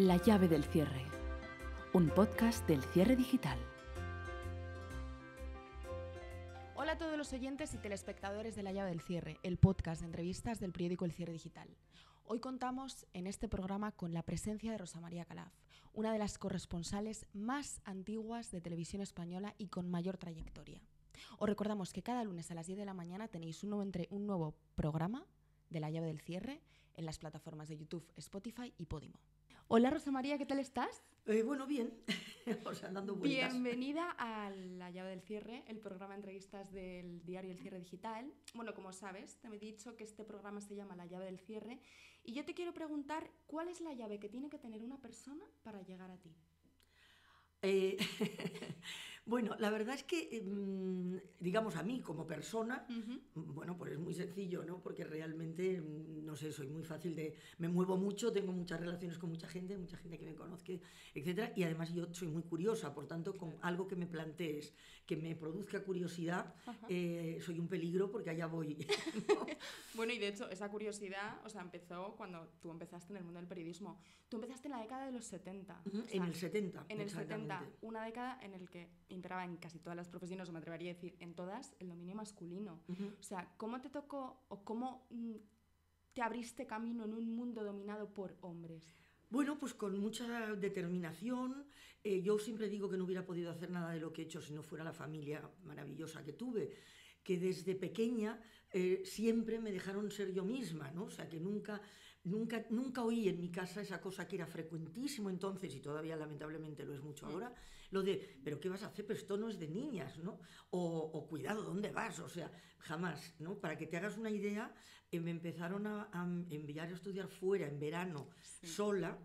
La llave del cierre, un podcast del cierre digital. Hola a todos los oyentes y telespectadores de La llave del cierre, el podcast de entrevistas del periódico El Cierre Digital. Hoy contamos en este programa con la presencia de Rosa María Calaf, una de las corresponsales más antiguas de televisión española y con mayor trayectoria. Os recordamos que cada lunes a las 10 de la mañana tenéis un nuevo programa de La llave del cierre en las plataformas de YouTube, Spotify y Podimo. Hola Rosa María, ¿qué tal estás? Bueno, bien, o sea, dando vueltas. Bienvenida a La llave del cierre, el programa de entrevistas del diario El Cierre Digital. Bueno, como sabes, te he dicho que este programa se llama La llave del cierre y yo te quiero preguntar cuál es la llave que tiene que tener una persona para llegar a ti. Bueno, la verdad es que, digamos, a mí como persona, bueno, pues es muy sencillo, ¿no? Porque realmente, no sé, soy muy fácil de... Me muevo mucho, tengo muchas relaciones con mucha gente que me conozca, etcétera, y además yo soy muy curiosa, por tanto, con algo que me plantees, que me produzca curiosidad, soy un peligro porque allá voy, ¿no? Bueno, y de hecho, esa curiosidad, o sea, empezó cuando tú empezaste en el mundo del periodismo. Tú empezaste en la década de los 70. O sea, En el 70, en el 70, exactamente. una década en la que imperaba en casi todas las profesiones, o me atrevería a decir en todas, el dominio masculino. O sea, ¿cómo te tocó o cómo te abriste camino en un mundo dominado por hombres? Bueno, pues con mucha determinación. Yo siempre digo que no hubiera podido hacer nada de lo que he hecho si no fuera la familia maravillosa que tuve, que desde pequeña siempre me dejaron ser yo misma, ¿no? O sea, que nunca oí en mi casa esa cosa que era frecuentísimo entonces, y todavía lamentablemente lo es mucho ahora, lo de, ¿pero qué vas a hacer? Pero esto no es de niñas, ¿no? O cuidado, ¿dónde vas? O sea, jamás, ¿no? Para que te hagas una idea, me empezaron a enviar a estudiar fuera en verano, sola,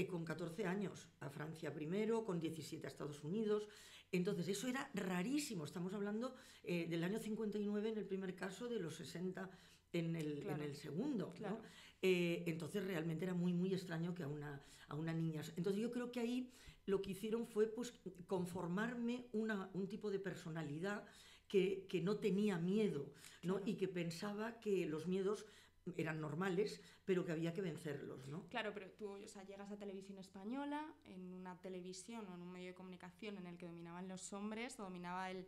con 14 años, a Francia primero, con 17 a Estados Unidos. Entonces, eso era rarísimo. Estamos hablando del año 59 en el primer caso, de los 60 en el segundo, Claro. ¿no? Entonces, realmente era muy, muy extraño que a una niña... Entonces, yo creo que ahí lo que hicieron fue pues, conformarme un tipo de personalidad que no tenía miedo, ¿no? Claro. Y que pensaba que los miedos eran normales, pero que había que vencerlos, ¿no? Claro, pero tú, o sea, llegas a Televisión Española, en una televisión o en un medio de comunicación en el que dominaban los hombres, o dominaba el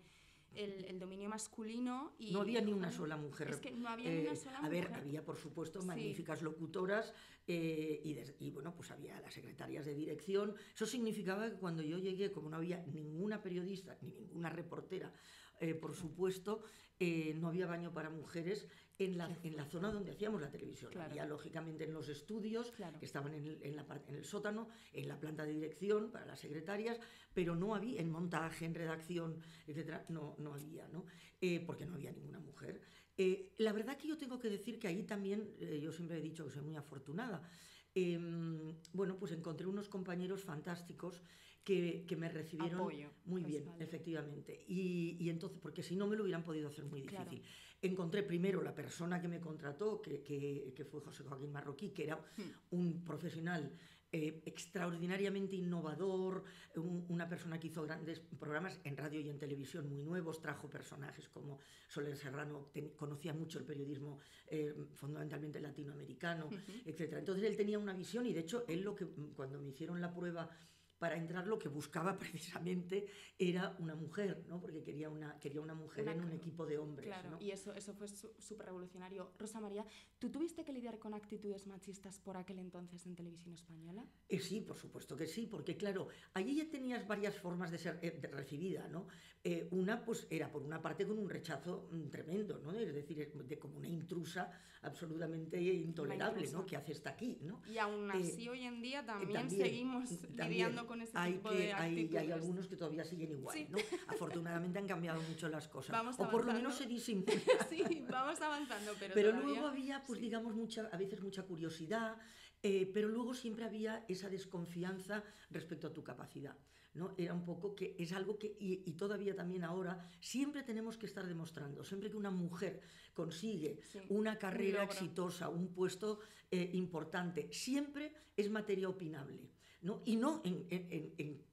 dominio masculino y... No había ni una sola mujer. Es que no había ni una sola mujer. A ver, había por supuesto magníficas locutoras y bueno, pues había las secretarias de dirección. Eso significaba que cuando yo llegué, como no había ninguna periodista ni ninguna reportera, por supuesto, no había baño para mujeres en la zona donde hacíamos la televisión. Claro. Había, lógicamente, en los estudios, Claro, que estaban en el sótano, en la planta de dirección para las secretarias, pero no había, en montaje, en redacción, etcétera, no había, ¿no? Porque no había ninguna mujer. La verdad que yo tengo que decir que ahí también, yo siempre he dicho que soy muy afortunada. Bueno, pues encontré unos compañeros fantásticos que me recibieron apoyo, muy bien, respaldo. Efectivamente. Y entonces, porque si no me lo hubieran podido hacer muy difícil. Claro. Encontré primero la persona que me contrató, que fue José Joaquín Marroquí, que era un profesional extraordinariamente innovador, una persona que hizo grandes programas en radio y en televisión muy nuevos, trajo personajes como Soler Serrano, conocía mucho el periodismo fundamentalmente latinoamericano, etc. Entonces él tenía una visión y de hecho él cuando me hicieron la prueba para entrar, lo que buscaba precisamente era una mujer, ¿no? Porque quería una mujer en un equipo de hombres. Claro, ¿no? y eso fue súper revolucionario. Rosa María, ¿tú tuviste que lidiar con actitudes machistas por aquel entonces en Televisión Española? Sí, por supuesto que sí, porque claro, allí ya tenías varias formas de ser recibida, ¿no? Una, pues, era por una parte con un rechazo tremendo, ¿no? Es decir, como una intrusa absolutamente intolerable, ¿no? ¿Qué hace hasta aquí, ¿no? Y aún así hoy en día también seguimos lidiando con ese tipo de actitudes. Hay algunos que todavía siguen igual, sí. ¿no? Afortunadamente han cambiado mucho las cosas. Vamos o por lo menos se disimulan. Sí, vamos avanzando, pero todavía... luego había, pues digamos, a veces mucha curiosidad, pero luego siempre había esa desconfianza respecto a tu capacidad, ¿no? Era un poco que es algo que, y todavía también ahora, siempre tenemos que estar demostrando, siempre que una mujer consigue una carrera exitosa, un puesto importante, siempre es materia opinable, ¿no? Y no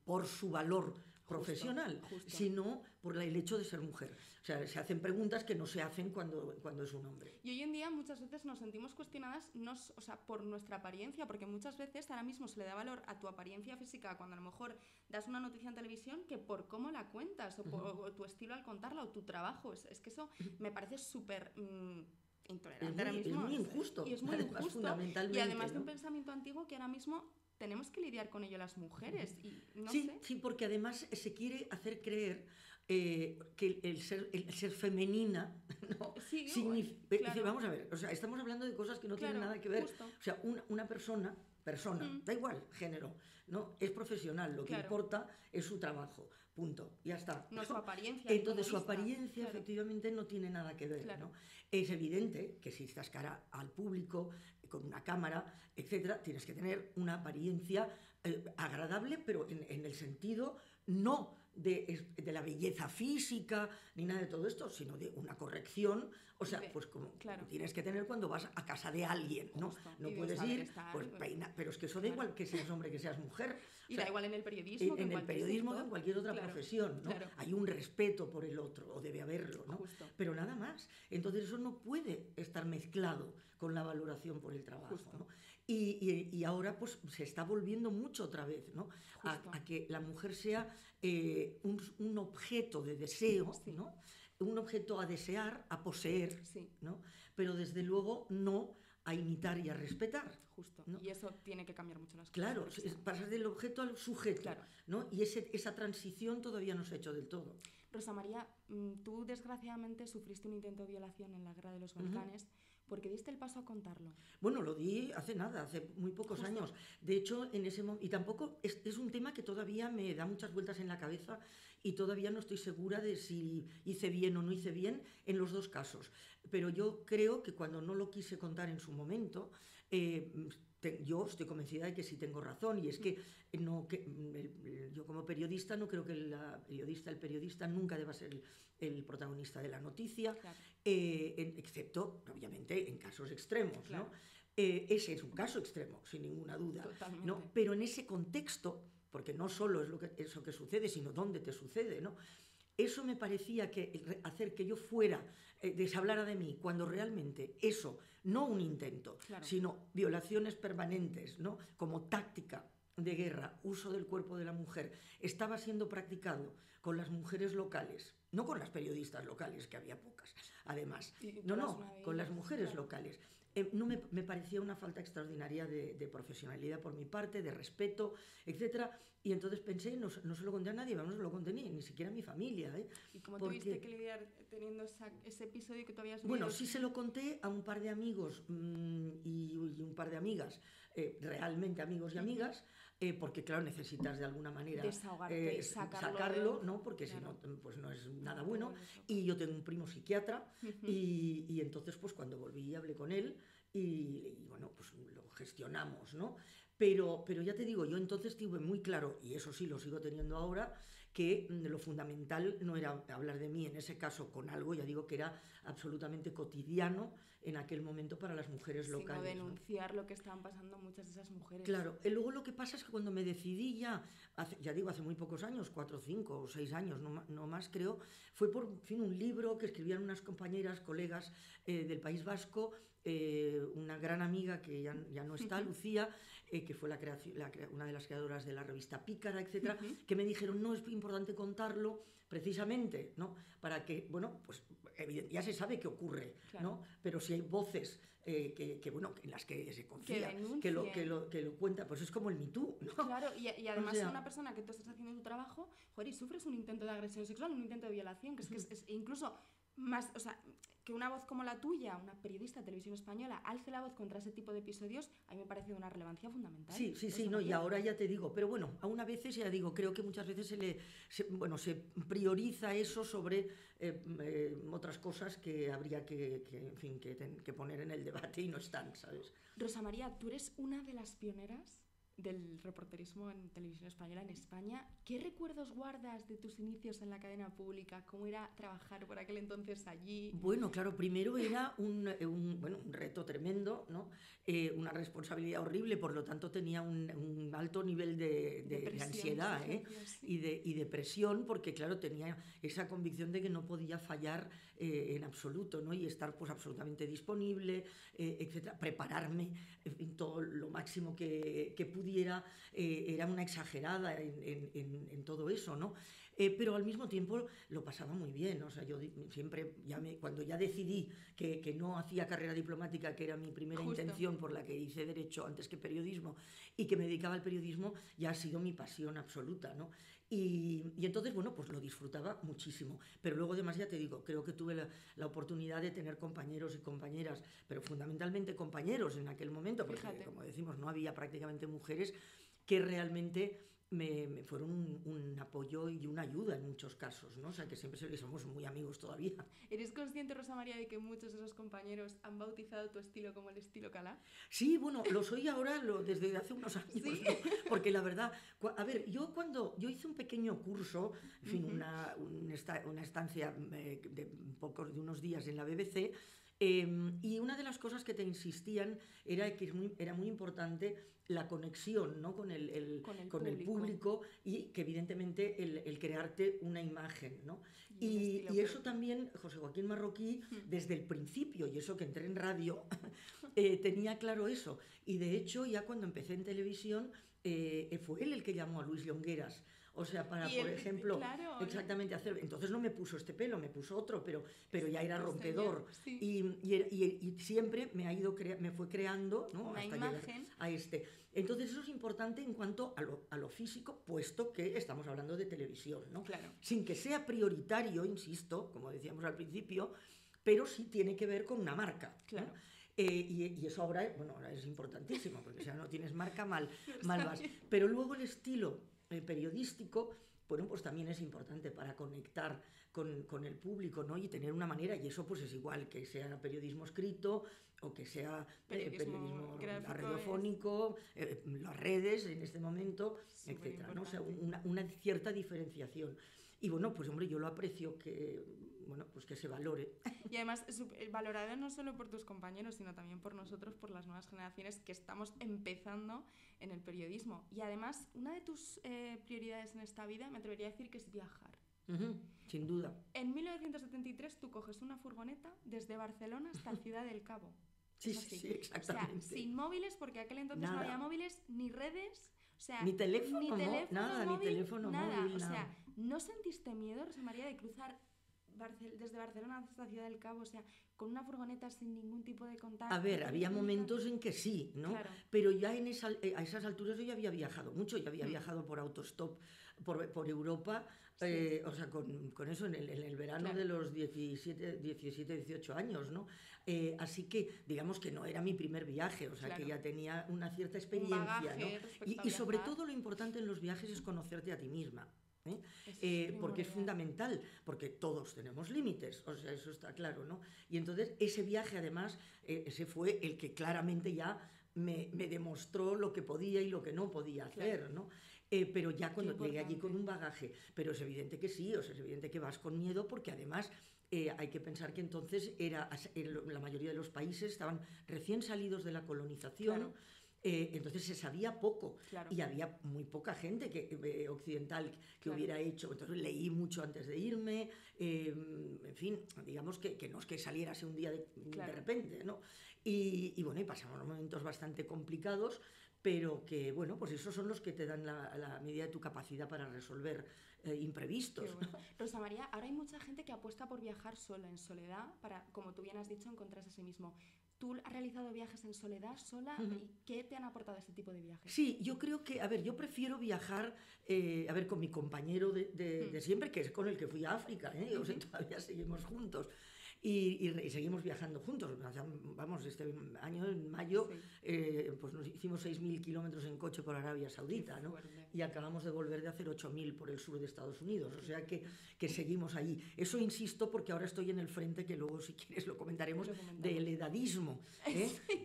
por su valor profesional, justo. sino por el hecho de ser mujer. O sea, se hacen preguntas que no se hacen cuando es un hombre. Y hoy en día muchas veces nos sentimos cuestionadas o sea, por nuestra apariencia, porque muchas veces ahora mismo se le da valor a tu apariencia física cuando a lo mejor das una noticia en televisión que por cómo la cuentas, o tu estilo al contarla, o tu trabajo. Es que eso me parece súper... intolerante ahora mismo. Es muy injusto. Y es muy además, injusto. fundamentalmente, Y además de un ¿no? pensamiento antiguo que ahora mismo tenemos que lidiar con ello las mujeres. Y no Sí, sé. sí, porque además se quiere hacer creer que el ser femenina, ¿no? Sí, significa, claro. vamos a ver, o sea, estamos hablando de cosas que no tienen Claro, nada que ver. justo. O sea, una persona, da igual, género, ¿no? Es profesional, lo que Claro. importa es su trabajo, punto, ya está. No su apariencia. Entonces su como vista. apariencia Claro. efectivamente no tiene nada que ver, Claro. ¿no? Es evidente que si estás cara al público, con una cámara, etcétera, tienes que tener una apariencia agradable, pero en el sentido no de la belleza física ni nada de todo esto, sino de una corrección. O sea, pues como claro. tienes que tener cuando vas a casa de alguien, ¿no? Justo. No Y de puedes saber ir, estar, pues peina, pero es que eso da igual que seas hombre, que seas mujer. Y O sea, da igual en el periodismo. que en el cualquier periodismo que sector. en cualquier otra Claro, profesión, ¿no? claro. Hay un respeto por el otro, o debe haberlo, ¿no? Justo. Pero nada más. Entonces eso no puede estar mezclado con la valoración por el trabajo, Justo. ¿no? Y ahora pues se está volviendo mucho otra vez, ¿no? Justo. A que la mujer sea un objeto de deseo, Sí. ¿no? Un objeto a desear, a poseer, Sí. ¿no? Pero desde luego no a imitar y a respetar. Justo. ¿no? Y eso tiene que cambiar mucho las cosas. Claro, porque pasar del objeto al sujeto, Claro. ¿no? Y esa transición todavía no se ha hecho del todo. Rosa María, tú desgraciadamente sufriste un intento de violación en la Guerra de los Balcanes. ¿Por qué diste el paso a contarlo? Bueno, lo di hace nada, hace muy pocos Justo. años. De hecho, en ese momento, y tampoco es un tema que todavía me da muchas vueltas en la cabeza y todavía no estoy segura de si hice bien o no hice bien en los dos casos. Pero yo creo que cuando no lo quise contar en su momento, yo estoy convencida de que sí tengo razón, y es que, yo como periodista no creo que el periodista nunca deba ser el protagonista de la noticia, Claro. excepto, obviamente, en casos extremos, Claro. ¿no? Ese es un caso extremo, sin ninguna duda, Totalmente. ¿no? Pero en ese contexto, porque no solo es eso que sucede, sino dónde te sucede, ¿no? Eso me parecía que hacer que yo fuera, se hablara de mí, cuando realmente eso, no un intento, Claro. sino violaciones permanentes, ¿no? Como táctica de guerra, uso del cuerpo de la mujer, estaba siendo practicado con las mujeres locales, no con las periodistas locales, que había pocas, además, Y tú no, eras no, una de con las ellas, mujeres claro. locales. No me parecía una falta extraordinaria de profesionalidad por mi parte, de respeto, etcétera. Y entonces pensé, no se lo conté a nadie, no se lo conté ni siquiera a mi familia. ¿Y cómo Porque- tuviste que lidiar teniendo ese episodio que tú habías vivido? Bueno, sí se lo conté a un par de amigos y un par de amigas, realmente amigos y amigas, porque claro, necesitas de alguna manera Desahogarte y sacarlo, sacarlo, ¿no? Porque claro. si no, pues no es nada te bueno. vuelves loco. Y yo tengo un primo psiquiatra y entonces pues cuando volví hablé con él y bueno, pues lo gestionamos, ¿no? Pero ya te digo, yo entonces tuve muy claro, y eso sí lo sigo teniendo ahora, que lo fundamental no era hablar de mí en ese caso con algo, ya digo que era absolutamente cotidiano en aquel momento para las mujeres Sino locales, ¿no? denunciar lo que estaban pasando muchas de esas mujeres. Claro, luego lo que pasa es que cuando me decidí hace muy pocos años, 4, 5 o 6 años, no más creo, fue por en fin, un libro que escribían unas compañeras, colegas del País Vasco, una gran amiga que ya no está, Lucía, que fue una de las creadoras de la revista Pícara, etcétera, que me dijeron, no, es importante contarlo precisamente, ¿no? Para que, bueno, pues ya se sabe qué ocurre, Claro. ¿no? Pero si hay voces bueno, en las que se confía, denuncien. que lo cuenta, pues es como el Me Too, ¿no? Claro, y además O sea, una persona que tú estás haciendo tu trabajo, joder, y sufres un intento de agresión sexual, un intento de violación, que es incluso más, o sea, que una voz como la tuya, una periodista de televisión española, alce la voz contra ese tipo de episodios, a mí me parece de una relevancia fundamental. Sí, no, y ahora ya te digo, pero bueno, aún a veces ya digo, creo que muchas veces se prioriza eso sobre otras cosas que habría que poner en el debate y no están, ¿sabes? Rosa María, tú eres una de las pioneras del reporterismo en televisión española en España. ¿Qué recuerdos guardas de tus inicios en la cadena pública? ¿Cómo era trabajar por aquel entonces allí? Bueno, claro, primero era un reto tremendo, ¿no? Una responsabilidad horrible, por lo tanto tenía un alto nivel de ansiedad, sí. y de presión, porque claro, tenía esa convicción de que no podía fallar en absoluto, ¿no? Y estar pues absolutamente disponible, etcétera, prepararme en todo lo máximo que pudiera, era una exagerada en todo eso, ¿no? Pero al mismo tiempo lo pasaba muy bien, o sea, yo siempre, cuando ya decidí que no hacía carrera diplomática, que era mi primera intención por la que hice Derecho antes que Periodismo, y que me dedicaba al periodismo, ya ha sido mi pasión absoluta, ¿no? Y entonces, bueno, pues lo disfrutaba muchísimo. Pero luego, además, ya te digo, creo que tuve la oportunidad de tener compañeros y compañeras, pero fundamentalmente compañeros en aquel momento, porque, como decimos, no había prácticamente mujeres, que realmente me fueron un apoyo y una ayuda en muchos casos, ¿no? O sea, que siempre somos muy amigos todavía. ¿Eres consciente, Rosa María, de que muchos de esos compañeros han bautizado tu estilo como el estilo Calaf? Sí, bueno, lo soy ahora desde hace unos años, ¿Sí? ¿no? Porque la verdad, a ver, yo hice un pequeño curso, en fin, una estancia de unos días en la BBC, y una de las cosas que te insistían era que era muy importante la conexión, ¿no? con el público, y que evidentemente el crearte una imagen, ¿no? Y eso también José Joaquín Marroquí, desde el principio, y eso que entré en radio, tenía claro eso. Y de hecho, ya cuando empecé en televisión, fue él el que llamó a Luis Llongueras. O sea, para, por ejemplo, claro, exactamente hacer... Entonces no me puso este pelo, me puso otro, pero ya era rompedor. Sí. Y siempre me fue creando, ¿no? Una hasta imagen. llegar a este. Entonces eso es importante en cuanto a lo físico, puesto que estamos hablando de televisión, ¿no? Claro. Sin que sea prioritario, insisto, como decíamos al principio, pero sí tiene que ver con una marca, ¿no? Claro. Y eso ahora es importantísimo, porque si no tienes marca, mal vas. Pero luego el estilo periodístico, bueno, pues también es importante para conectar con el público, ¿no? Y tener una manera, y eso pues es igual que sea periodismo escrito o que sea periodismo radiofónico, las redes en este momento, etcétera, ¿no? O sea, una cierta diferenciación. Y bueno, pues hombre, yo lo aprecio pues que se valore. Y además valorado no solo por tus compañeros, sino también por nosotros, por las nuevas generaciones que estamos empezando en el periodismo. Y además, una de tus prioridades en esta vida, me atrevería a decir, que es viajar. Sin duda. En 1973 tú coges una furgoneta desde Barcelona hasta Ciudad del Cabo. Sí, exactamente. O sea, sin móviles, porque aquel entonces no había móviles, ni redes, o sea, ni teléfono móvil, nada. O sea, ¿no sentiste miedo, Rosa María, de cruzar desde Barcelona hasta Ciudad del Cabo, o sea, con una furgoneta sin ningún tipo de contacto? A ver, había momentos en que sí, ¿no? Claro. Pero ya a esas alturas yo ya había viajado mucho, ya había viajado por autostop por Europa, o sea, con eso en el verano de los 17, 18 años, ¿no? Así que, digamos que no era mi primer viaje, o sea, que ya tenía una cierta experiencia, ¿no? Y sobre todo lo importante en los viajes es conocerte a ti misma. Porque es fundamental, porque todos tenemos límites, o sea, eso está claro, ¿no? Y entonces ese viaje, además, ese fue el que claramente ya me demostró lo que podía y lo que no podía hacer, ¿no? Pero ya cuando llegué allí con un bagaje, pero es evidente que sí, o sea, es evidente que vas con miedo, porque además hay que pensar que entonces la mayoría de los países estaban recién salidos de la colonización. Entonces se sabía poco, y había muy poca gente occidental que hubiera hecho. Entonces leí mucho antes de irme, en fin, digamos que no es que saliera así un día de repente, ¿no? Y bueno, y pasamos momentos bastante complicados, pero que, bueno, pues esos son los que te dan la medida de tu capacidad para resolver imprevistos. Bueno. Rosa María, ahora hay mucha gente que apuesta por viajar sola, en soledad, para, como tú bien has dicho, encontrarse a sí mismo. ¿Tú has realizado viajes en soledad, sola? ¿Y qué te han aportado este tipo de viajes? Sí, yo creo que, a ver, yo prefiero viajar, con mi compañero de siempre, que es con el que fui a África, o sea, todavía seguimos juntos. y seguimos viajando juntos. Vamos, este año, en mayo, pues nos hicimos 6.000 kilómetros en coche por Arabia Saudita, ¿no? Y acabamos de volver de hacer 8.000 por el sur de Estados Unidos, o sea que seguimos allí. Eso insisto porque ahora estoy en el frente, que luego si quieres lo comentaremos, del edadismo.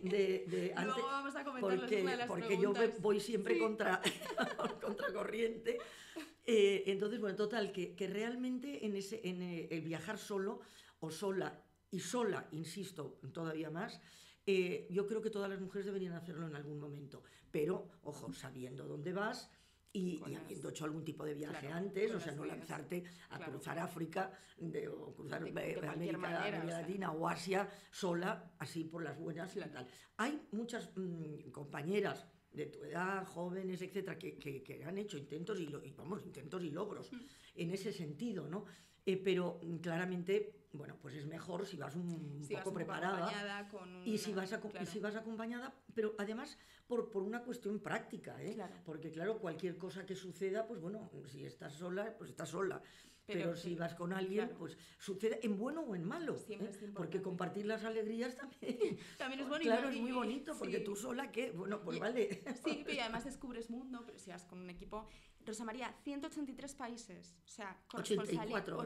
Luego vamos a comentarlo, es una de las porque yo preguntas. voy siempre contra corriente. Entonces, bueno, total, que realmente en el viajar solo o sola, y sola, insisto, todavía más, yo creo que todas las mujeres deberían hacerlo en algún momento, pero, ojo, sabiendo dónde vas y habiendo hecho algún tipo de viaje antes, o sea, no lanzarte a cruzar África o cruzar América Latina o Asia sola, así por las buenas y tal. Hay muchas compañeras de tu edad, jóvenes, etcétera, que han hecho intentos y logros en ese sentido, ¿no? Pero claramente, bueno, pues es mejor si vas un poco preparada y si vas acompañada, pero además por una cuestión práctica, porque claro, cualquier cosa que suceda, pues bueno, si estás sola, pues estás sola. Pero si vas con alguien, pues sucede en bueno o en malo, porque compartir las alegrías también es bonito. Claro, es muy bonito, porque tú sola, ¿qué? Bueno, pues vale. Sí, pero además descubres mundo, pero si vas con un equipo... Rosa María, 183 países, o sea, 84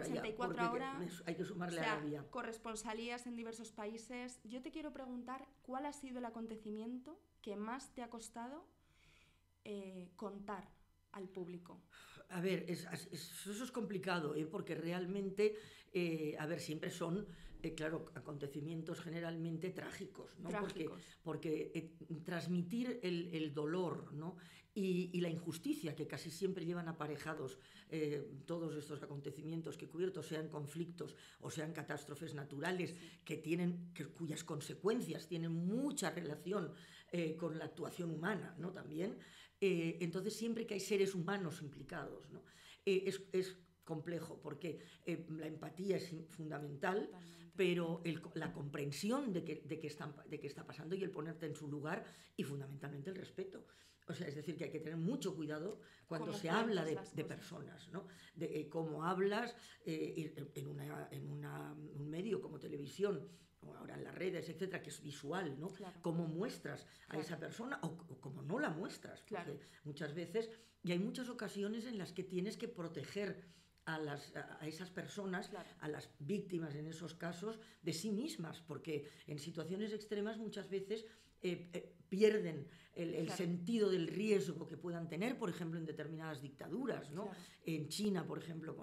ahora, hay que sumarle a Arabia. Corresponsalías en diversos países. Yo te quiero preguntar, ¿cuál ha sido el acontecimiento que más te ha costado contar al público? A ver, eso es complicado, porque realmente, siempre son, claro, acontecimientos generalmente trágicos, ¿no? Porque transmitir el dolor, ¿no? Y la injusticia que casi siempre llevan aparejados todos estos acontecimientos que cubiertos, sean conflictos o sean catástrofes naturales, cuyas consecuencias tienen mucha relación con la actuación humana, ¿no? También. Entonces, siempre que hay seres humanos implicados, ¿no? Es complejo, porque la empatía es fundamental, pero la comprensión de qué está pasando y el ponerte en su lugar, y fundamentalmente el respeto. O sea, es decir, que hay que tener mucho cuidado cuando se habla de personas, ¿no? De cómo hablas en un medio como televisión, o ahora en las redes, etcétera, que es visual, ¿no? Claro. Cómo muestras a esa persona o cómo no la muestras, porque muchas veces, y hay muchas ocasiones en las que tienes que proteger a esas personas, a las víctimas en esos casos, de sí mismas, porque en situaciones extremas muchas veces pierden el sentido del riesgo que puedan tener, por ejemplo, en determinadas dictaduras, ¿no? En China, por ejemplo,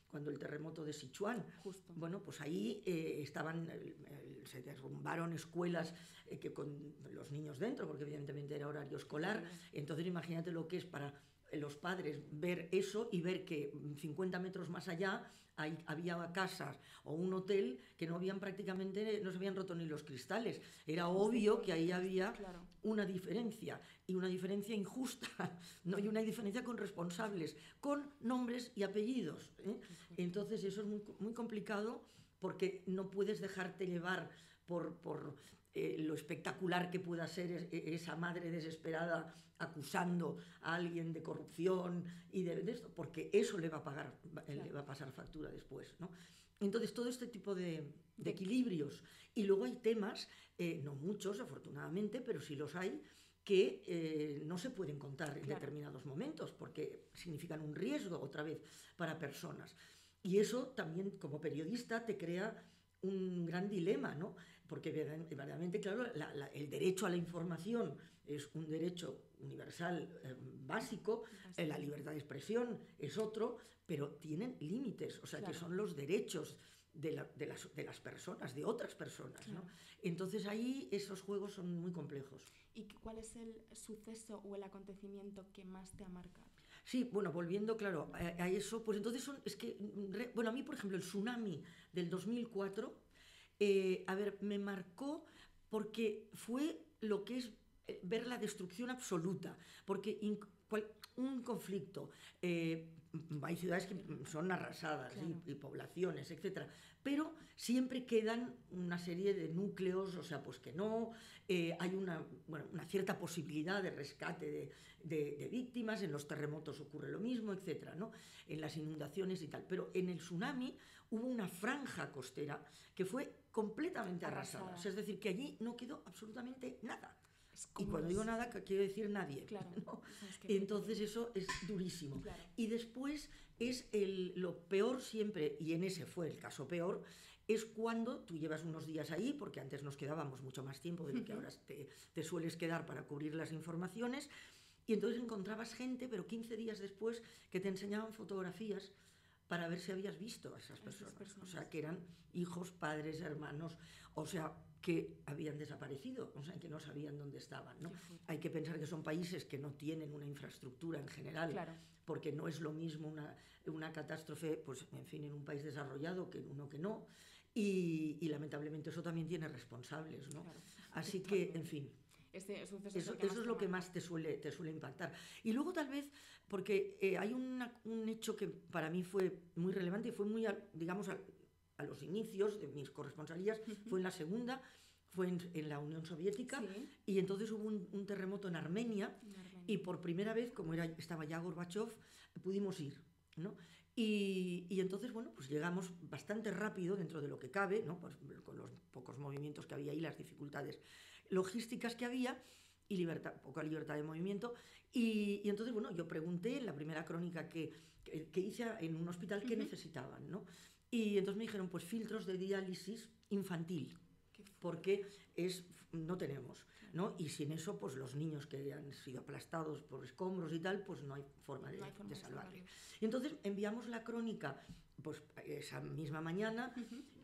cuando el terremoto de Sichuan. Justo. Bueno, pues ahí se derrumbaron escuelas con los niños dentro, porque evidentemente era horario escolar. Entonces imagínate lo que es para los padres ver eso y ver que 50 metros más allá había casas o un hotel que no se habían roto ni los cristales. Era obvio que ahí había una diferencia, y una diferencia injusta, ¿no? Y una diferencia con responsables, con nombres y apellidos, ¿eh? Entonces eso es muy, muy complicado, porque no puedes dejarte llevar por lo espectacular que pueda ser esa madre desesperada acusando a alguien de corrupción y de esto, porque eso le va a pasar factura después, ¿no? Entonces, todo este tipo de equilibrios. Y luego hay temas, no muchos afortunadamente, pero sí los hay, que no se pueden contar en determinados momentos, porque significan un riesgo, otra vez, para personas. Y eso también, como periodista, te crea un gran dilema, ¿no? Porque verdaderamente, claro, el derecho a la información es un derecho universal básico, la libertad de expresión es otro, pero tienen límites, o sea, que son los derechos de las personas, de otras personas, ¿no? Entonces ahí esos juegos son muy complejos. ¿Y cuál es el suceso o el acontecimiento que más te ha marcado? Sí, bueno, volviendo, claro, a eso, pues entonces a mí, por ejemplo, el tsunami del 2004, me marcó porque fue lo que es ver la destrucción absoluta, porque un conflicto hay ciudades que son arrasadas, Claro. y poblaciones, etcétera, pero siempre quedan una serie de núcleos, o sea, pues que no, hay una cierta posibilidad de rescate de víctimas, en los terremotos ocurre lo mismo, etcétera, ¿no? En las inundaciones y tal, pero en el tsunami hubo una franja costera que fue completamente arrasada. O sea, es decir, que allí no quedó absolutamente nada. Y cuando digo nada, quiero decir nadie. Claro. ¿no? Es que- Entonces eso es durísimo. Claro. Y después es lo peor siempre, y en ese fue el caso peor, es cuando tú llevas unos días ahí, porque antes nos quedábamos mucho más tiempo de lo que ahora te sueles quedar para cubrir las informaciones, y entonces encontrabas gente, pero 15 días después, que te enseñaban fotografías para ver si habías visto a esas personas. O sea, que eran hijos, padres, hermanos, o sea, que habían desaparecido, o sea, que no sabían dónde estaban, ¿no? Hay que pensar que son países que no tienen una infraestructura en general, Claro. porque no es lo mismo una catástrofe, pues, en fin, en un país desarrollado que en uno que no, y lamentablemente eso también tiene responsables, ¿no? Claro. Así que, en fin, Este suceso eso es lo que más te suele impactar. Y luego tal vez, porque hay un hecho que para mí fue muy relevante y fue muy, digamos, a los inicios de mis corresponsalías, fue en la segunda, fue en la Unión Soviética, Sí. y entonces hubo un terremoto en Armenia, y por primera vez, como estaba ya Gorbachov, pudimos ir, ¿no? Y entonces, bueno, pues llegamos bastante rápido dentro de lo que cabe, ¿no? Pues con los pocos movimientos que había ahí, las dificultades logísticas que había, y poca libertad de movimiento. Y entonces, bueno, yo pregunté en la primera crónica que hice en un hospital qué necesitaban, ¿no? Y entonces me dijeron, pues filtros de diálisis infantil, porque no tenemos, ¿no? Y sin eso, pues los niños que han sido aplastados por escombros y tal, pues no hay forma de salvarles. Y entonces enviamos la crónica, pues esa misma mañana,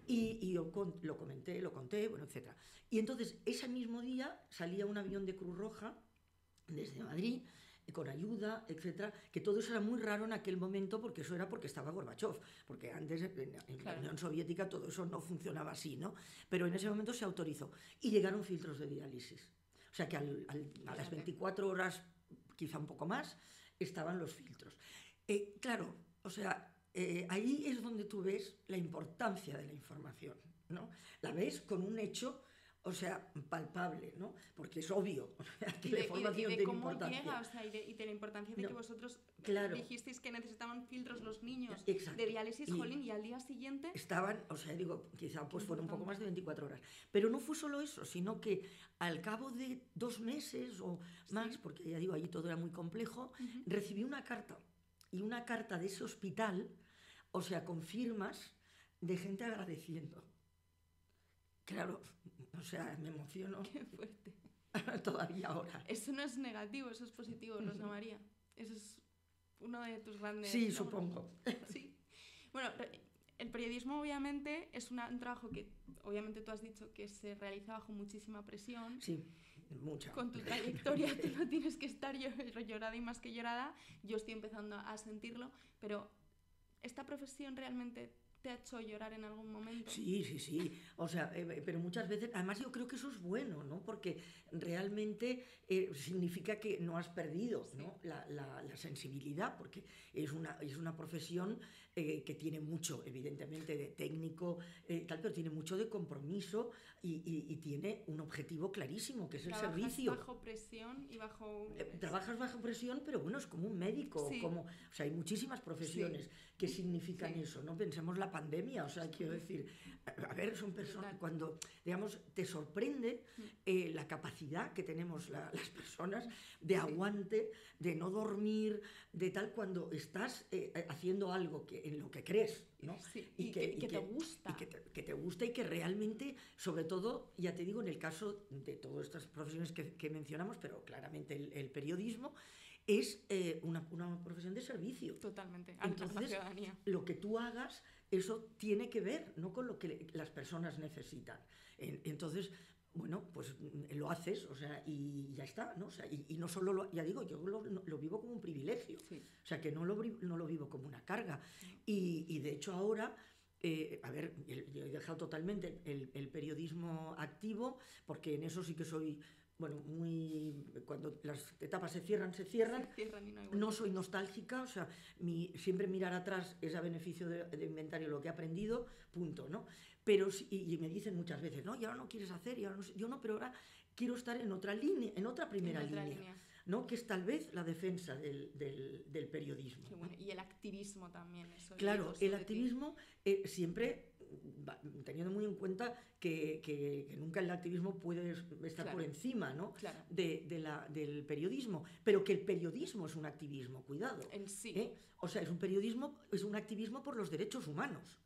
y yo lo conté, bueno, etcétera. Y entonces ese mismo día salía un avión de Cruz Roja desde Madrid, con ayuda, etcétera, que todo eso era muy raro en aquel momento, porque eso era porque estaba Gorbachov, porque antes en la Unión Soviética todo eso no funcionaba así, ¿no? Pero en ese momento se autorizó, y llegaron filtros de diálisis. O sea que a las 24 horas, quizá un poco más, estaban los filtros. Claro, o sea, ahí es donde tú ves la importancia de la información, ¿no? La ves con un hecho, o sea, palpable, ¿no? Porque es obvio, o sea, que la información tiene importancia. Llega, o sea, y de la importancia de que vosotros dijisteis que necesitaban filtros los niños de diálisis, jolín, y al día siguiente... Estaban, o sea, digo, quizá pues fueron un poco más de 24 horas. Pero no fue solo eso, sino que al cabo de 2 meses o más, porque ya digo, allí todo era muy complejo, recibí una carta, y una carta de ese hospital, o sea, con firmas de gente agradeciendo. Claro, o sea, me emociono. Qué fuerte. Todavía ahora. Eso no es negativo, eso es positivo, Rosa María. Eso es uno de tus grandes... Sí, supongo. Sí. Bueno, el periodismo obviamente es un trabajo que, obviamente tú has dicho que se realiza bajo muchísima presión. Sí, mucha. Con tu trayectoria tú no tienes que estar llorada y más que llorada. Yo estoy empezando a sentirlo, pero ¿esta profesión realmente te ha hecho llorar en algún momento? Sí. O sea, pero muchas veces, además yo creo que eso es bueno, ¿no? Porque realmente significa que no has perdido, ¿no? la sensibilidad, porque es una profesión que tiene mucho, evidentemente, de técnico, pero tiene mucho de compromiso y tiene un objetivo clarísimo, que es el servicio. Trabajas bajo presión y bajo... Trabajas bajo presión, pero bueno, es como un médico, o sea, hay muchísimas profesiones que significan eso, ¿no? Pensemos la pandemia, o sea, quiero decir, a ver, son personas, cuando, digamos, te sorprende la capacidad que tenemos las personas de aguante, de no dormir, de tal, cuando estás haciendo algo en lo que crees, ¿no? Sí, y que te gusta. Y que te gusta y que realmente, sobre todo, ya te digo, en el caso de todas estas profesiones que mencionamos, pero claramente el periodismo, es una profesión de servicio. Totalmente, entonces, a la ciudadanía. Lo que tú hagas, eso tiene que ver, ¿no?, con lo que las personas necesitan. Entonces, bueno, pues lo haces, o sea, y ya está, ¿no? O sea, y no solo, ya digo, yo lo vivo como un privilegio, o sea, que no lo vivo como una carga. Y de hecho ahora, A ver, yo he dejado totalmente el periodismo activo, porque en eso sí que soy, bueno, cuando las etapas se cierran. Se cierran y no hay vuelta. No soy nostálgica, o sea, siempre mirar atrás es a beneficio de inventario lo que he aprendido, punto, ¿no? Pero, y me dicen muchas veces, no, y ahora no quieres hacer, y ahora no sé. Yo no, pero ahora quiero estar en otra línea, en otra primera línea, ¿no? Que es tal vez la defensa del periodismo. Qué bueno. Y el activismo también. Eso claro, el activismo siempre teniendo muy en cuenta que nunca el activismo puede estar por encima, ¿no? Claro. del periodismo, pero que el periodismo es un activismo, cuidado. En sí. O sea, es un activismo por los derechos humanos.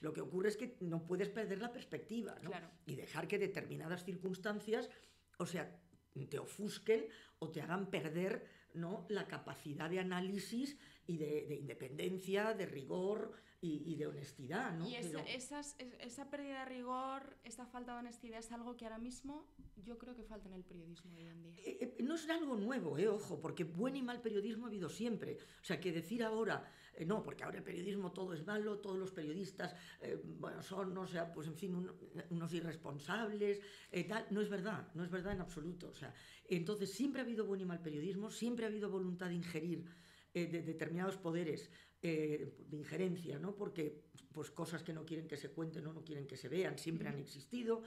Lo que ocurre es que no puedes perder la perspectiva, ¿no? Claro. Y dejar que determinadas circunstancias, o sea, te ofusquen o te hagan perder, ¿no?, la capacidad de análisis y de independencia, de rigor y de honestidad, ¿no? Y esa pérdida de rigor, esta falta de honestidad es algo que ahora mismo yo creo que falta en el periodismo hoy en día. No es algo nuevo, ojo, porque buen y mal periodismo ha habido siempre. O sea, que decir ahora, no, porque ahora el periodismo todo es malo, todos los periodistas bueno, son, o sea, pues en fin, unos irresponsables, tal, no es verdad en absoluto. O sea, entonces siempre ha habido buen y mal periodismo, siempre ha habido voluntad de ingerir de determinados poderes, de injerencia, ¿no? Porque pues cosas que no quieren que se cuenten o no quieren que se vean siempre han existido,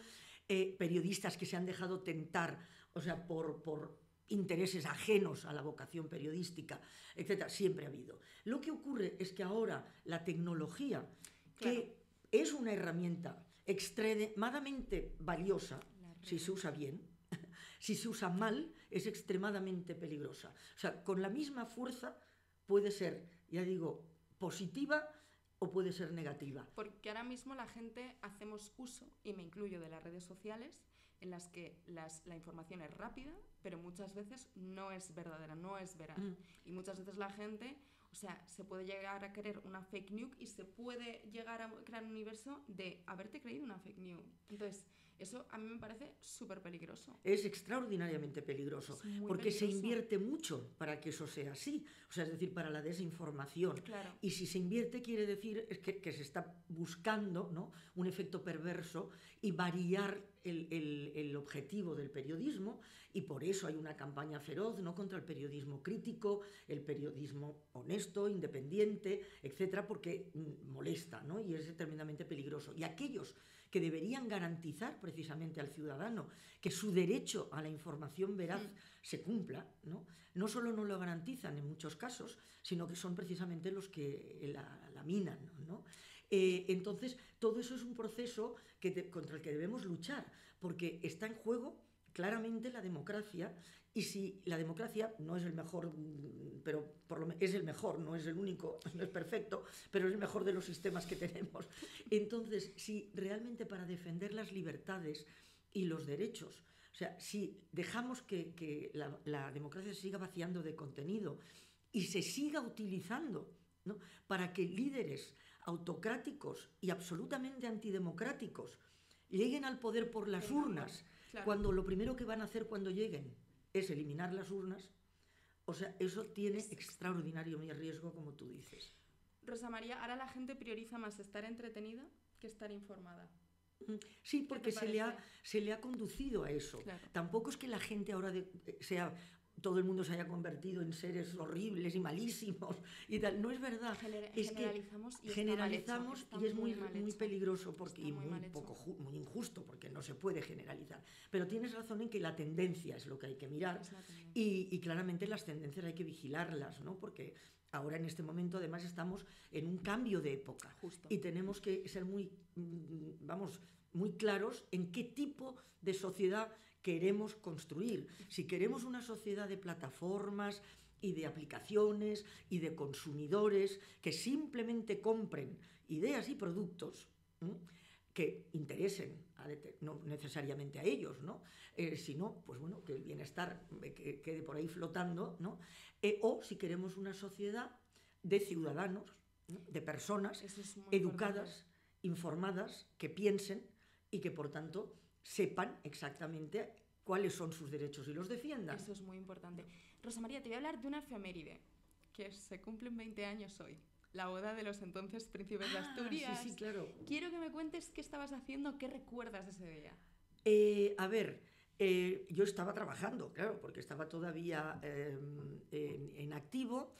periodistas que se han dejado tentar, o sea, por intereses ajenos a la vocación periodística, etcétera, siempre ha habido. Lo que ocurre es que ahora la tecnología, que es una herramienta extremadamente valiosa, si se usa bien, si se usa mal, es extremadamente peligrosa. O sea, con la misma fuerza puede ser, ya digo, positiva o puede ser negativa. Porque ahora mismo la gente hacemos uso, y me incluyo, de las redes sociales, en las que la información es rápida, pero muchas veces no es verdadera, no es veraz. Y muchas veces la gente, o sea, se puede llegar a creer una fake news y se puede llegar a crear un universo de haberte creído una fake news. Entonces, eso a mí me parece súper peligroso. Es extraordinariamente peligroso, porque se invierte mucho para que eso sea así, o sea, es decir, para la desinformación. Claro. Y si se invierte quiere decir que se está buscando, ¿no?, un efecto perverso y variar el objetivo del periodismo, y por eso hay una campaña feroz, ¿no?, contra el periodismo crítico, el periodismo honesto, independiente, etcétera, porque molesta, ¿no?, y es tremendamente peligroso. Y aquellos que deberían garantizar precisamente al ciudadano que su derecho a la información veraz se cumpla, no solo no lo garantizan en muchos casos, sino que son precisamente los que la minan, ¿no? Entonces, todo eso es un proceso contra el que debemos luchar, porque está en juego claramente la democracia, y si la democracia no es el mejor, pero es el mejor, no es el único, no es perfecto, pero es el mejor de los sistemas que tenemos. Entonces, si realmente para defender las libertades y los derechos, o sea, si dejamos que la democracia se siga vaciando de contenido y se siga utilizando, ¿no?, para que líderes autocráticos y absolutamente antidemocráticos lleguen al poder por las urnas, cuando lo primero que van a hacer cuando lleguen es eliminar las urnas, o sea, eso tiene extraordinario riesgo, como tú dices. Rosa María, ahora la gente prioriza más estar entretenida que estar informada. Sí, porque se le ha conducido a eso. Claro. Tampoco es que la gente ahora todo el mundo se haya convertido en seres horribles y malísimos y tal. No es verdad. Generalizamos y es muy peligroso y muy injusto, porque no se puede generalizar. Pero tienes razón en que la tendencia es lo que hay que mirar, y claramente las tendencias hay que vigilarlas, ¿no? Porque ahora en este momento además estamos en un cambio de época. Justo. Y tenemos que ser muy claros en qué tipo de sociedad queremos construir. Si queremos una sociedad de plataformas y de aplicaciones y de consumidores que simplemente compren ideas y productos que interesen no necesariamente a ellos, ¿no? Sino, pues bueno, que el bienestar quede por ahí flotando, ¿no? O si queremos una sociedad de ciudadanos, ¿no?, de personas educadas, informadas, que piensen y que por tanto sepan exactamente cuáles son sus derechos y los defiendan. Eso es muy importante. Rosa María, te voy a hablar de una efeméride que se cumplen 20 años hoy. la boda de los entonces príncipes de Asturias. Sí, claro. Quiero que me cuentes qué estabas haciendo, qué recuerdas de ese día. A ver, yo estaba trabajando, claro, porque estaba todavía en activo.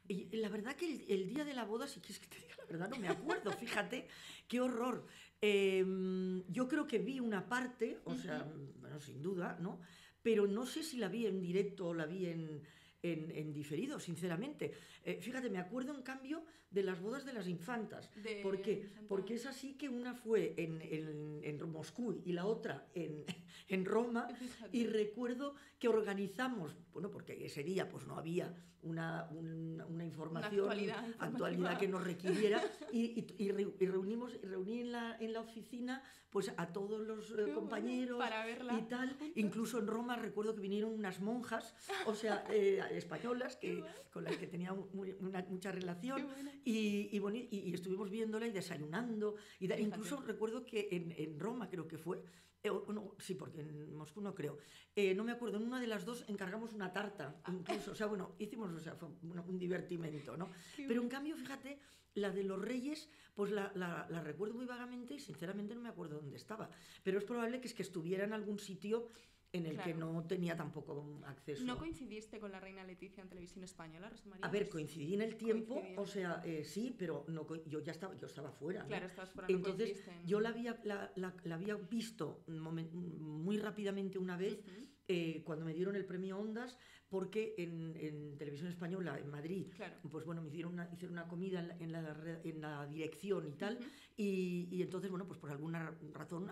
Y la verdad que el día de la boda, si quieres que te diga la verdad, no me acuerdo, fíjate, qué horror. Yo creo que vi una parte, o sea, bueno, sin duda, ¿no? Pero no sé si la vi en directo o la vi en diferido, sinceramente. Fíjate, me acuerdo en cambio de las bodas de las infantas. ¿Por qué? Porque es así que una fue en Moscú y la otra en Roma. Fíjate. Y recuerdo que organizamos, bueno, porque ese día pues no había una información, actualidad que nos requiriera, y reuní en la oficina pues a todos los compañeros para verla y tal. juntos. Incluso en Roma recuerdo que vinieron unas monjas, o sea, españolas, con las que tenía mucha relación, y estuvimos viéndola y desayunando. Incluso recuerdo que en Roma creo que fue, no, sí, porque en Moscú no creo, no me acuerdo, en una de las dos encargamos una tarta, incluso, o sea, bueno, hicimos, o sea, fue un divertimento, ¿no? Pero en cambio, fíjate, la de los Reyes, pues la recuerdo muy vagamente y sinceramente no me acuerdo dónde estaba, pero es probable que estuviera en algún sitio en el que no tenía tampoco acceso. ¿No coincidiste con la reina Leticia en Televisión Española, Rosa María? A ver, coincidí en el tiempo, o sea, sí, pero no, yo estaba fuera, ¿no? Claro, estabas fuera, Entonces, yo la había visto muy rápidamente una vez, cuando me dieron el premio Ondas, porque en Televisión Española, en Madrid, pues bueno, hicieron una comida en la dirección y tal, y entonces, bueno, pues por alguna razón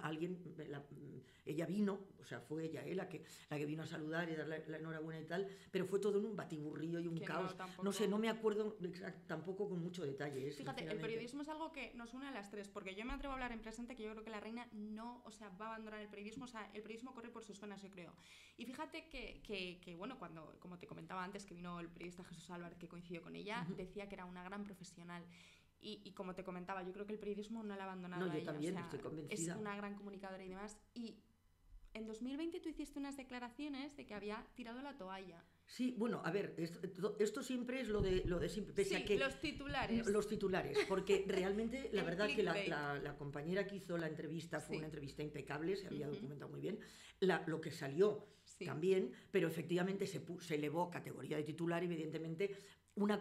ella vino, o sea, fue ella la que vino a saludar y dar la enhorabuena y tal, pero fue todo en un batiburrillo y un caos. No sé, no me acuerdo tampoco con mucho detalle. Fíjate, el periodismo es algo que nos une a las tres, porque yo me atrevo a hablar en presente que yo creo que la reina no, o sea, va a abandonar el periodismo, o sea, el periodismo corre por sus venas, yo creo. Y fíjate que bueno, cuando, como te comentaba antes, que vino el periodista Jesús Álvarez, que coincidió con ella, decía que era una gran profesional. Y como te comentaba, yo creo que el periodismo no la ha abandonado a ella. Yo también, o sea, estoy convencida. Es una gran comunicadora y demás. Y en 2020 tú hiciste unas declaraciones de que había tirado la toalla. Sí, bueno, a ver, esto siempre es lo de siempre, pese a que... los titulares. Los titulares, porque realmente la verdad que la compañera que hizo la entrevista fue una entrevista impecable, se había documentado muy bien, lo que salió también, pero efectivamente se elevó a categoría de titular, evidentemente, un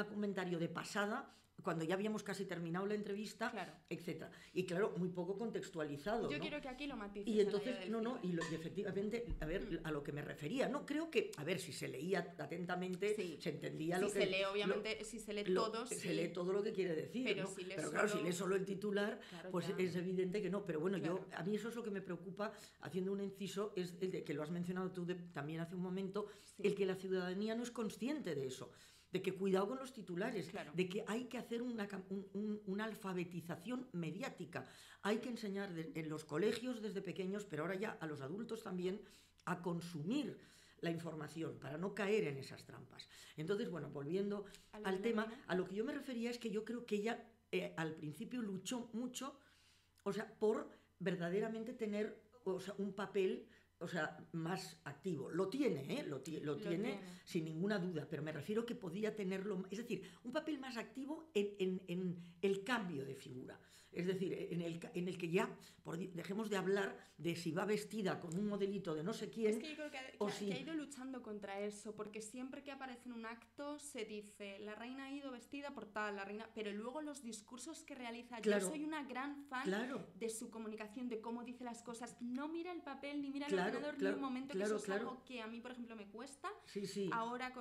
comentario de pasada, cuando ya habíamos casi terminado la entrevista, etcétera. Y claro, muy poco contextualizado. Yo ¿no? quiero que aquí lo matices. Y entonces, y efectivamente, a ver, a lo que me refería, no creo que, a ver, si se leía atentamente, se entendía lo que... Si se lee, obviamente, si se lee todo, se lee todo lo que quiere decir, pero, ¿no? pero claro, si lees solo el titular, pues ya. es evidente que no. Pero bueno, a mí eso es lo que me preocupa, haciendo un inciso, es el de que lo has mencionado tú también hace un momento, el que la ciudadanía no es consciente de eso. De que cuidado con los titulares, de que hay que hacer una alfabetización mediática. Hay que enseñar en los colegios desde pequeños, pero ahora ya a los adultos también, a consumir la información para no caer en esas trampas. Entonces, bueno, volviendo al tema, a lo que yo me refería es que yo creo que ella al principio luchó mucho, o sea, por verdaderamente tener, o sea, un papel, o sea, más activo. Lo tiene, lo tiene sin ninguna duda, pero me refiero que podía tenerlo, es decir, un papel más activo en el cambio de figura. Es decir, en el que ya dejemos de hablar de si va vestida con un modelito de no sé quién. Es que yo creo que ha ido luchando contra eso, porque siempre que aparece en un acto se dice, la reina ha ido vestida por tal, la reina, pero luego los discursos que realiza, yo soy una gran fan de su comunicación, de cómo dice las cosas, no mira el papel, ni mira el ordenador, ni un momento, que eso es algo que a mí, por ejemplo, me cuesta, ahora,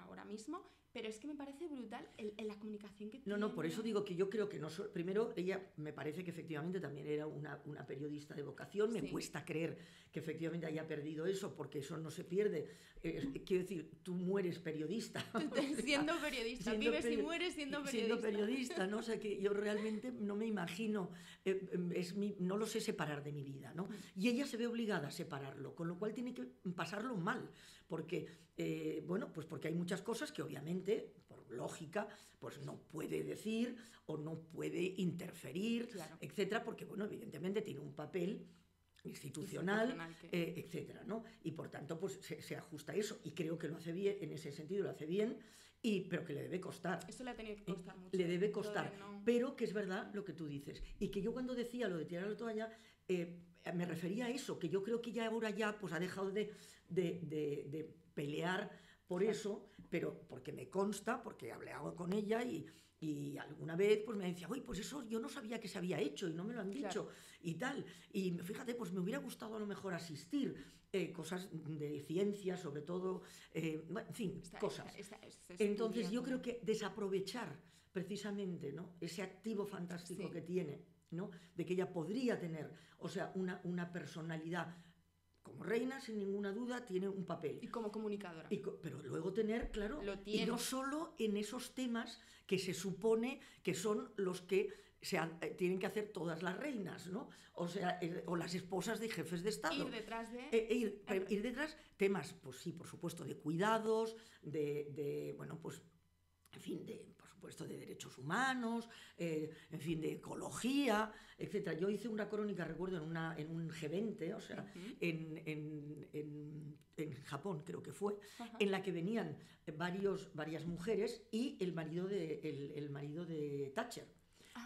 ahora mismo. Pero es que me parece brutal la comunicación que tiene. No, por eso digo que yo creo que primero ella me parece que efectivamente también era una periodista de vocación. Me cuesta creer que efectivamente haya perdido eso, porque eso no se pierde. Quiero decir, tú mueres periodista. Siendo periodista, vives y mueres siendo periodista. Siendo periodista, ¿no? O sea, que yo realmente no me imagino, no lo sé separar de mi vida, ¿no? Y ella se ve obligada a separarlo, con lo cual tiene que pasarlo mal, porque, pues porque hay muchas cosas que obviamente, por lógica, pues no puede decir o no puede interferir, etcétera, porque, bueno, evidentemente tiene un papel institucional, que... etcétera, ¿no? Y por tanto, pues se ajusta a eso. Y creo que lo hace bien, en ese sentido lo hace bien, pero que le debe costar. Eso le ha tenido que costar mucho. Le debe costar, no... pero que es verdad lo que tú dices. Y que yo cuando decía lo de tirar la toalla, me refería a eso, que yo creo que ya ahora ya pues ha dejado de pelear por eso, pero porque me consta, porque hablé con ella y alguna vez pues me decía, uy, pues eso yo no sabía que se había hecho y no me lo han dicho, y tal. Y fíjate, pues me hubiera gustado a lo mejor asistir, cosas de ciencia, sobre todo, bueno, en fin, cosas. Entonces yo creo que desaprovechar precisamente, ¿no?, ese activo fantástico que tiene, ¿no?, de que ella podría tener, o sea, una personalidad. Como reina, sin ninguna duda, tiene un papel. Y como comunicadora. Pero luego tener, claro, lo tiene. Y no solo en esos temas que se supone que son los que tienen que hacer todas las reinas, ¿no? O sea, o las esposas de jefes de Estado. Ir detrás de... ir detrás, temas, pues sí, por supuesto, de cuidados, bueno, pues, en fin, por supuesto, de derechos humanos, en fin, de ecología, etc. Yo hice una crónica, recuerdo, en un G20, o sea, en Japón creo que fue, en la que venían varias mujeres y el marido de Thatcher.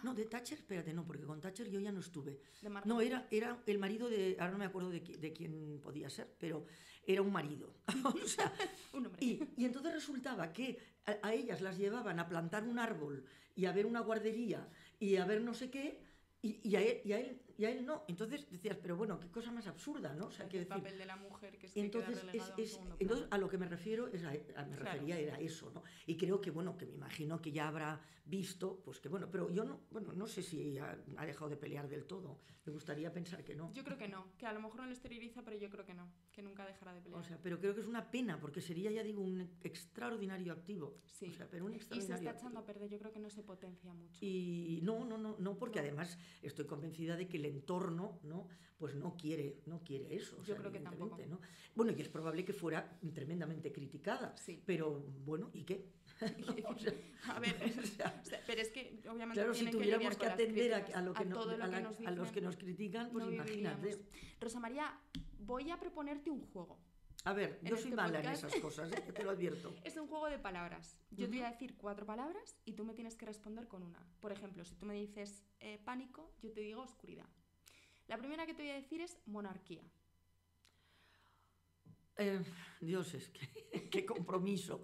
No, de Thatcher, espérate, no, porque con Thatcher yo ya no estuve. No, era el marido de... Ahora no me acuerdo de quién podía ser, pero era un marido. O sea, un hombre. Y entonces resultaba que a ellas las llevaban a plantar un árbol y a ver una guardería y a ver no sé qué, y a él no. Entonces decías, pero bueno, qué cosa más absurda, ¿no? O sea, el papel de la mujer que entonces, queda relegado a un segundo plano. entonces a lo que me refiero era eso, ¿no? Y creo que, bueno, que me imagino que ya habrá visto, pues que bueno, pero yo no sé si ha dejado de pelear del todo. Me gustaría pensar que no. Yo creo que no, que a lo mejor no lo exterioriza, pero yo creo que no, que nunca dejará de pelear. O sea, pero creo que es una pena, porque sería, ya digo, un extraordinario activo. Sí. O sea, pero un extraordinario y se está echando activo. a perder, yo creo que no se potencia mucho. Y no, porque además estoy convencida de que el entorno, ¿no?, pues no quiere eso. Yo creo que tampoco. ¿No? Bueno, y es probable que fuera tremendamente criticada, sí. Pero bueno, ¿y qué? O sea, a ver, pero es que obviamente claro, si tuviéramos que atender a los que nos critican, pues no imagínate. Viviríamos. Rosa María, voy a proponerte un juego. A ver, yo soy mala en esas cosas, que te lo advierto. Es un juego de palabras. Yo te voy a decir 4 palabras y tú me tienes que responder con una. Por ejemplo, si tú me dices pánico, yo te digo oscuridad. La primera que te voy a decir es monarquía. Dios, es que qué compromiso.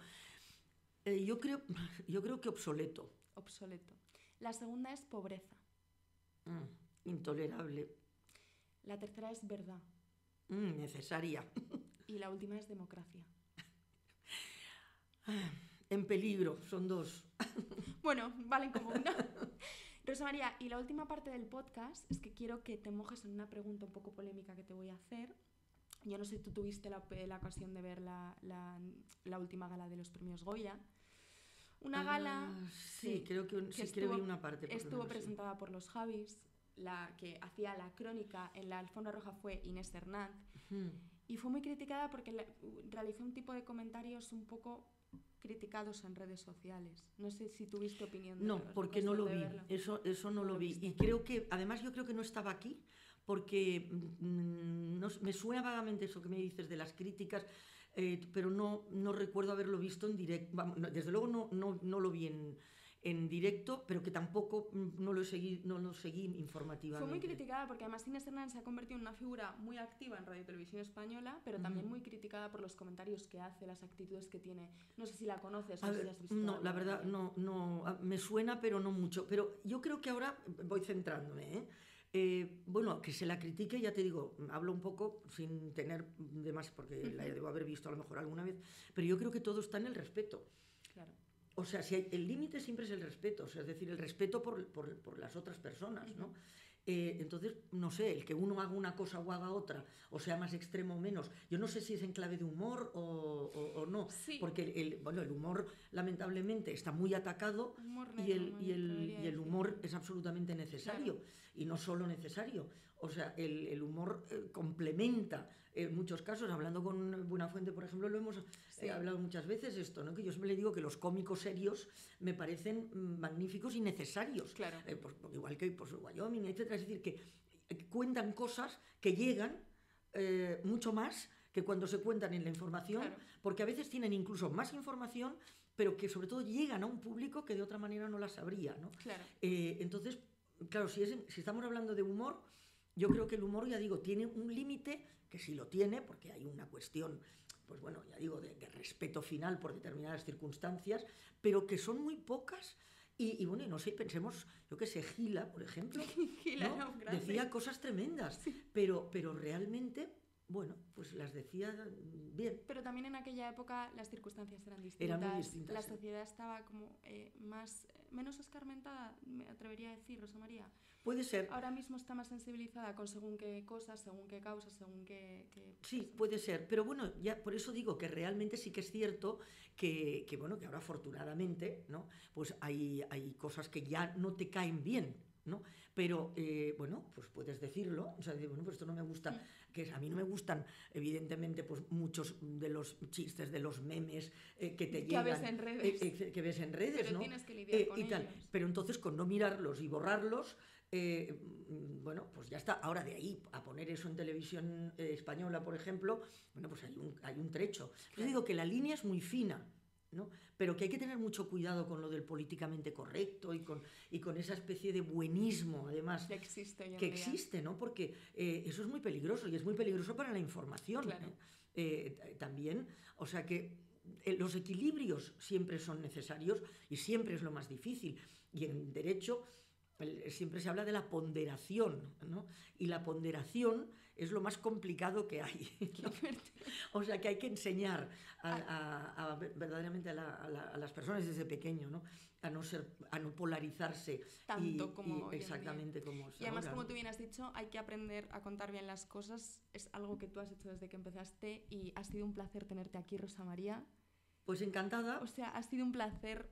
Yo creo que obsoleto. Obsoleto. La segunda es pobreza. Intolerable. La tercera es verdad. Necesaria. Y la última es democracia. En peligro, son 2. Bueno, valen como una. Rosa María, y la última parte del podcast es que quiero que te mojes en una pregunta un poco polémica que te voy a hacer. Yo no sé si tú tuviste la ocasión de ver la última gala de los premios Goya. Una gala... Sí, creo que vi una parte. Estuvo presentada por los Javis, la que hacía la crónica en la alfombra roja fue Inés Hernández, y fue muy criticada porque realizó un tipo de comentarios un poco criticados en redes sociales. No sé si tuviste opinión de No, porque no lo vi. Eso no lo vi. Y creo que, además, yo creo que no estaba aquí, porque me suena vagamente eso que me dices de las críticas, pero no recuerdo haberlo visto en directo. Desde luego no lo vi en directo, pero que tampoco no lo seguí informativamente. Fue muy criticada porque además Inés Hernández se ha convertido en una figura muy activa en Radio y Televisión Española, pero también muy criticada por los comentarios que hace, las actitudes que tiene. No sé si la conoces o si has visto. No, la verdad no, me suena, pero no mucho. Pero yo creo que ahora voy centrándome, bueno, que se la critique, ya te digo, hablo un poco sin tener de más, porque la debo haber visto a lo mejor alguna vez, pero yo creo que todo está en el respeto. Claro. O sea, el límite siempre es el respeto, o sea, es decir, el respeto por las otras personas, ¿no? Entonces, no sé, el que uno haga una cosa o haga otra, o sea más extremo o menos, yo no sé si es en clave de humor o no, sí. Porque el humor lamentablemente está muy atacado y el humor es absolutamente necesario, claro. Y no solo necesario, o sea, el humor complementa en muchos casos. Hablando con Buenafuente, por ejemplo, lo hemos hablado muchas veces esto, ¿no? Que yo siempre le digo que los cómicos serios me parecen magníficos y necesarios, claro. Igual que Wyoming, etcétera. Es decir, que cuentan cosas que llegan mucho más que cuando se cuentan en la información, Claro. porque a veces tienen incluso más información, pero que sobre todo llegan a un público que de otra manera no la sabría, ¿no? Claro. Entonces, claro, si estamos hablando de humor, yo creo que el humor, ya digo, tiene un límite, que sí lo tiene, porque hay una cuestión, pues bueno, ya digo, de respeto final por determinadas circunstancias, pero que son muy pocas. Y bueno, y no sé, pensemos, yo qué sé, Gila, por ejemplo, Gila ¿no? era un grande. Decía cosas tremendas, pero realmente, bueno, pues las decía bien. Pero también en aquella época las circunstancias eran distintas. Eran muy distintas, La sí. sociedad estaba como menos escarmentada, me atrevería a decir, Rosa María. Puede ser. Ahora mismo está más sensibilizada con según qué cosas, según qué causas, según qué Sí, cosas. puede ser, pero bueno, ya por eso digo que realmente sí que es cierto que bueno, que ahora afortunadamente, ¿no? Pues hay cosas que ya no te caen bien, ¿no? Pero bueno, pues puedes decirlo, o sea, bueno, pues esto no me gusta, que a mí no me gustan, evidentemente, pues muchos de los chistes, de los memes que te llegan. ves en redes. Que ves en redes, Pero ¿no? tienes que lidiar con y tal. ellos. Pero entonces con no mirarlos y borrarlos, bueno, pues ya está. Ahora de ahí a poner eso en televisión española, por ejemplo, bueno, pues hay un trecho. Yo digo que la línea es muy fina, ¿no? Pero que hay que tener mucho cuidado con lo del políticamente correcto y con esa especie de buenismo, además, Que existe hoy en que día. existe, ¿no? Porque eso es muy peligroso y es muy peligroso para la información. Claro. También, o sea que los equilibrios siempre son necesarios y siempre es lo más difícil. Y en derecho siempre se habla de la ponderación, ¿no? Y la ponderación es lo más complicado que hay, ¿no? O sea que hay que enseñar verdaderamente a las personas desde pequeño, ¿no? A no polarizarse Tanto como hoy en día. exactamente como es Y además, ahora, como ¿no? tú bien has dicho, hay que aprender a contar bien las cosas. Es algo que tú has hecho desde que empezaste y ha sido un placer tenerte aquí, Rosa María. Pues encantada. O sea, ha sido un placer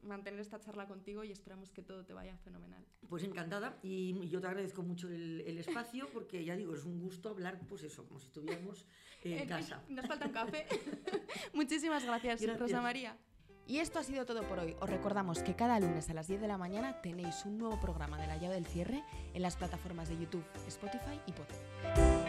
mantener esta charla contigo y esperamos que todo te vaya fenomenal. Pues encantada, y yo te agradezco mucho el espacio, porque ya digo, es un gusto hablar, pues eso, como si estuviéramos en casa. Nos falta un café. Muchísimas gracias, Gracias. Rosa María. Y esto ha sido todo por hoy. Os recordamos que cada lunes a las 10 de la mañana tenéis un nuevo programa de La Llave del Cierre en las plataformas de YouTube, Spotify y Podcast.